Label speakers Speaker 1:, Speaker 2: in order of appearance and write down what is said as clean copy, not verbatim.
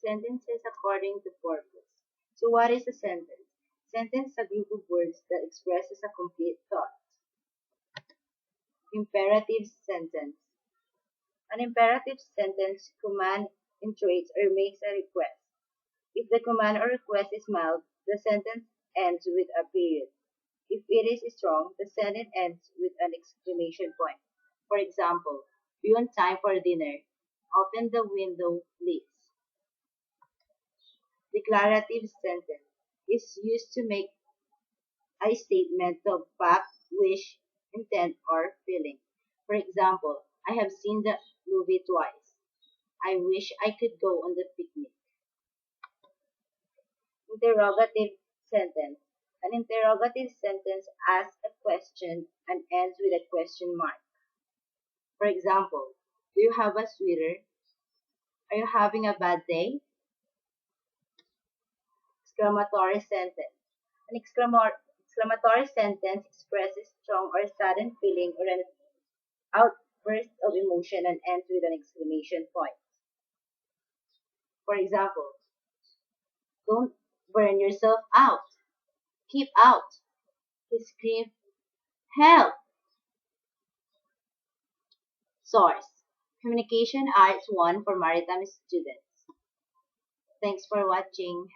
Speaker 1: Sentences according to purpose. So what is a sentence? Sentence is a group of words that expresses a complete thought. Imperative sentence. An imperative sentence commands, entreats, or makes a request. If the command or request is mild, the sentence ends with a period. If it is strong, the sentence ends with an exclamation point. For example, be on time for dinner. Open the window, please. Declarative sentence is used to make a statement of fact, wish, intent, or feeling. For example, I have seen the movie twice. I wish I could go on the picnic. Interrogative sentence. An interrogative sentence asks a question and ends with a question mark. For example, do you have a sweater? Are you having a bad day? Exclamatory sentence. Exclamatory sentence expresses strong or sudden feeling or an outburst of emotion and ends with an exclamation point. For example, don't burn yourself out. Keep out. He screamed, help! Source. Communication Arts 1 for maritime students. Thanks for watching.